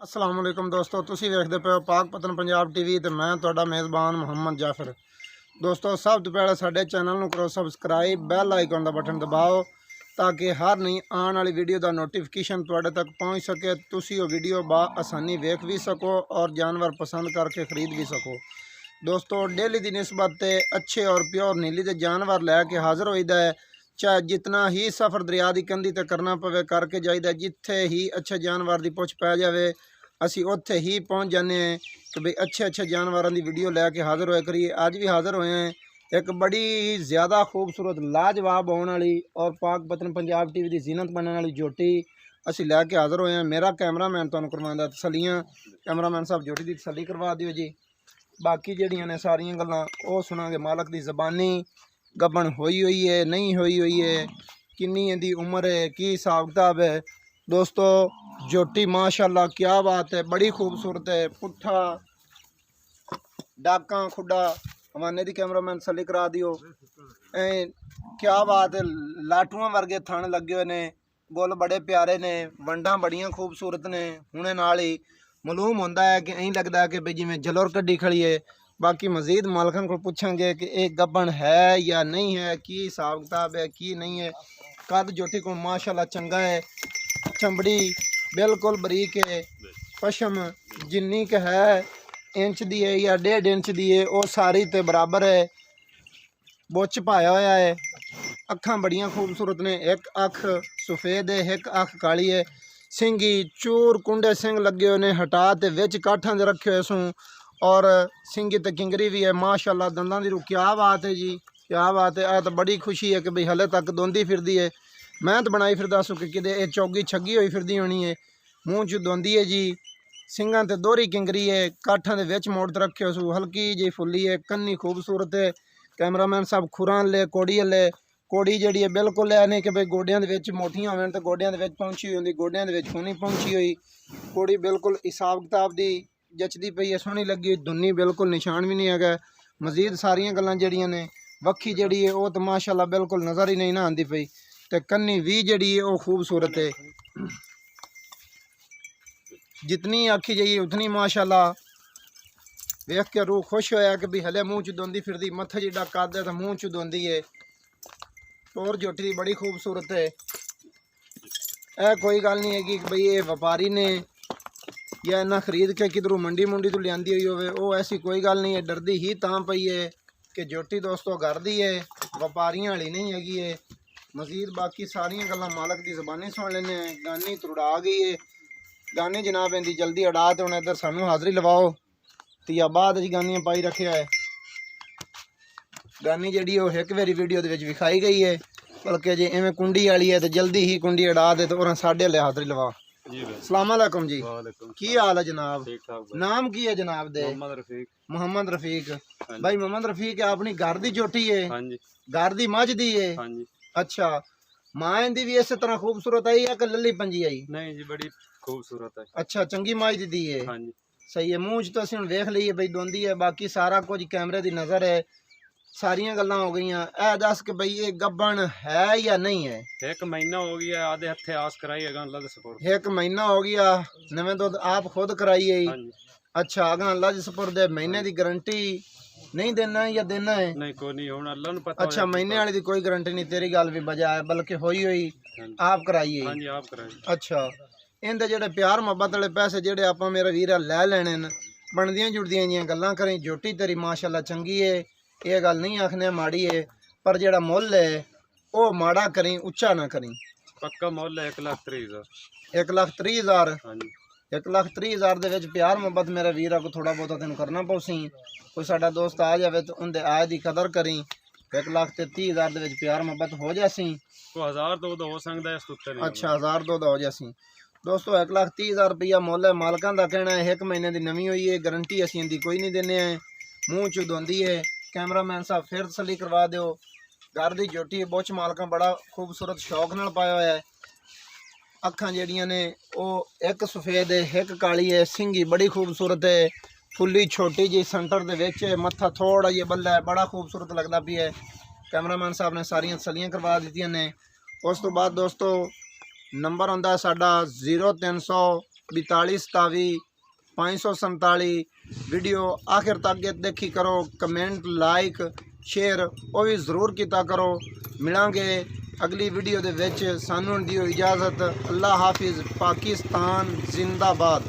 अस्सलाम वालेकुम दोस्तों, तुसी वेखदे पे हो पाक पतन पंजाब टीवी ते मैं तुहाडा मेज़बान मुहम्मद जाफर। दोस्तों, सब तो पहले साडे चैनल नूं करो सबसक्राइब, बैल आइकन दा बटन दबाओ ताकि हर नई आने वाली वीडियो का नोटिफिकेशन तुहाडे तक पहुँच सके। तुसी वो वीडियो आसानी वेख भी सको और जानवर पसंद करके खरीद भी सको। दोस्तों, डेली की निस्बत ते अच्छे और प्योर नीली दे जानवर लैके हाज़र होईदा है। चाहे जितना ही सफ़र दरिया की कंधी ते करना पवे करके जाइदा, जिथे ही अच्छे जानवर की पुछ पै जाए असी उत्थे ही पहुँच जाने हैं कि भाई अच्छे जानवरों की वीडियो लैके हाज़र होया करिए। अज भी हाज़र होए हैं एक बड़ी ज़्यादा खूबसूरत लाजवाब होने वाली और पाक पतन पंजाब टीवी की जीनत बनने वाली जोटी असी लैके हाज़र होए हैं। मेरा कैमरामैन तुहानूं करवांदा तसलियां। कैमरामैन साहब जोटी की तसली करवा दिओ जी। बाकी जड़ियां ने सारियां गल्लां ओह सुनांगे मालक की ज़बानी। गबन होई हुई है नहीं होई हुई है, किन्नी इहदी उम्र है, की हिसाब किताब है। दोस्तों, जोटी माशाल्लाह क्या बात है, बड़ी खूबसूरत है। पुट्ठा डाका खुडा हवाने दी कैमरामैन तसली करा दिओ। क्या बात है, लाटूआं वर्गे थण लगे हुए ने, गुल बड़े प्यारे ने, वंडा बड़ियां खूबसूरत ने। हुणे नाल ही मालूम होंदा है कि इंज लगदा है कि भाई जिवें जलोर कड्डी खड़ी है। बाकी मजीद मालकन को पूछेंगे कि एक गबन है या नहीं है, की हिसाब किताब है की नहीं है। कद जोटी को माशाल्लाह चंगा है, चमड़ी बिल्कुल बरीक है, पशम जिन्नी क है इंच दी है या 1.5 इंच दी है वो सारी ते बराबर है। बुच पाया होया है, अखां बड़ियां खूबसूरत ने, एक अख सफ़ेद है एक अख काली है। सिंगी चूर कुंडे सिंग लगे हुए ने, हटा ते विच काठां दे रखे हुए सूँ और सिंगी ते किंगरी भी है माशाल्लाह। दंदां दी रूह क्या बात है जी, क्या बात है। तो बड़ी खुशी है कि भाई हले तक दोंदी फिरदी है। मैं तो बनाई फिरदा सू कि किते ये चौगी छगी हुई फिरदी होनी है। मूँह च दोंदी है जी, सिंगां ते दोहरी किंगरी है, काठां दे विच मोड़ ते रखे सू, हल्की जी फुली है, कन्नी खूबसूरत है। कैमरामैन साहब खुरां ले कोड़ी ले कोड़ी जी है बिल्कुल है नहीं कि भाई गोडियां दे विच मोटियां होवन ते गोडियां दे विच पहुंची हुई होंदी, गोडियां दे विच कोनी पहुंची हुई। कोड़ी बिल्कुल हिसाब किताब दी जचदी पई है, सोहनी लगी हुई, दुन्नी बिल्कुल निशान भी नहीं है। मजीद सारियां गल्लां जड़ियां ने, वक्खी जड़ी है वो तो माशाल्लाह बिल्कुल नज़र ही नहीं ना आती पई, ते कन्नी भी जड़ी है वो खूबसूरत है। जितनी आखी जाइए उतनी माशाल्लाह। वेख के रूह खुश होया कि भी हले मूँह च दोंदी फिरदी, मत्था जिड्डा कद है तो मूँह च दोंदी है। और जोटी बड़ी खूबसूरत है। ए कोई गल नहीं है कि भाई ये व्यापारी ने या इन्ना खरीद के किधरों मंडी मुंडी तो लियांदी हुई होवे, वो ऐसी कोई गल नहीं है। डरदी ही तां पई है कि जोटी दोस्तों घर दी है, व्यापारियां वाली नहीं हैगी है। मजीद बाकी सारियां गल्लां मालक की ज़बानी सुन लेने। गानी तुड़ा गई है, गानी जनाब इंदी जल्दी अड़ा तो उन्हें इधर सानू हाज़री लवाओ। तो बाद गानियां पाई रखे है। गानी जी वो एक बारी वीडियो के विखाई गई है, बल्कि जे इवें कुंडी वाली है तो जल्दी ही कुंडी अड़ा दे तो उन्हें साढ़े ले हाज़री लवा। अस्सलाम वालेकुम जी, की हाल है जनाब? नाम की है जनाब दे? मोहम्मद रफीक। भाई मोहम्मद रफीक अपनी घर की जोटी है, घर की मझ दी है? अच्छा, मां इंदी भी इस तरह खूबसूरत आई है कि लली पंजी आई? नहीं जी, बड़ी खूबसूरत है। अच्छा, चंगी मझ दी है। सही है। मूँह तो असं वेख लीए बई दोंदी है, बाकी सारा कुछ कैमरे की नज़र है। सारियां गल्लां हो गई। ए दस कि बई ये गब्बन है या नहीं है? एक महीना हो गया आधे हथे आस कराई है अल्लाह दे सपुर्द। एक महीना हो गया, नवें दुध आप खुद कराई है? अच्छा, अगर अल्लाह दे सपुर्द है। महीने की गारंटी नहीं देना है या देना है? नहीं कोई नहीं, हुण अल्लाह नूं पता। अच्छा, महीने वाली कोई गारंटी नहीं, तेरी गल भी बजा है, बल्कि होई हुई आप कराई है? हाँ जी, आप कराई। अच्छा, इनके जेडे प्यार मुहब्बत वाले पैसे जेडे आप मेरा वीरा लै लेने न, बनदियां जुड़दियां जियां गल्लां करें। जोटी तेरी माशाल्लाह चंगी है, ये गल नहीं आखने माड़ी है, पर जेड़ा मुल है वो माड़ा करें, उच्चा ना करें। पक्का मुल है 1,30,000। 1,30,000? हाँ जी, 1,30,000 दे विच प्यार मुहब्बत मेरा वीरा को थोड़ा बहुत तेन करना पौसी। कोई साडा दोस्त आ जाए तो उनके आय की कदर करें। 1,30,000 दे विच प्यार मुहब्बत हो जासी तो 1000 तो हो सकता है, इस उत्ते नहीं। अच्छा, 1000 तो हो जासी। दोस्तों, 1,30,000 रुपया मुल है। मालकों का कहना है 1 महीने की नवी हुई है, गारंटी असी इनकी कोई नहीं देने हैं। मूँह चू दोंदी है। कैमरामैन साहब फिर तसली करवा दो। घर की जोटी है, बुच मालका बड़ा खूबसूरत शौक नाल पाया हुआ है। अखां जड़ियां ने वो एक सफ़ेद है एक काली है। सिंगी बड़ी खूबसूरत है, फुली छोटी जी सेंटर दे विच है, मत्था थोड़ा जी बल्ला है, बड़ा खूबसूरत लगता भी है। कैमरामैन साहब ने सारियां तसलियां करवा दी ने। उस तो बाद दोस्तों नंबर आंदा साडा 0300 4227 547। वीडियो आखिर तक देखी करो, कमेंट लाइक शेयर वो भी ज़रूर किया करो। मिलांगे अगली वीडियो दे विच। सानू दियो इजाज़त। अल्लाह हाफिज़। पाकिस्तान जिंदाबाद।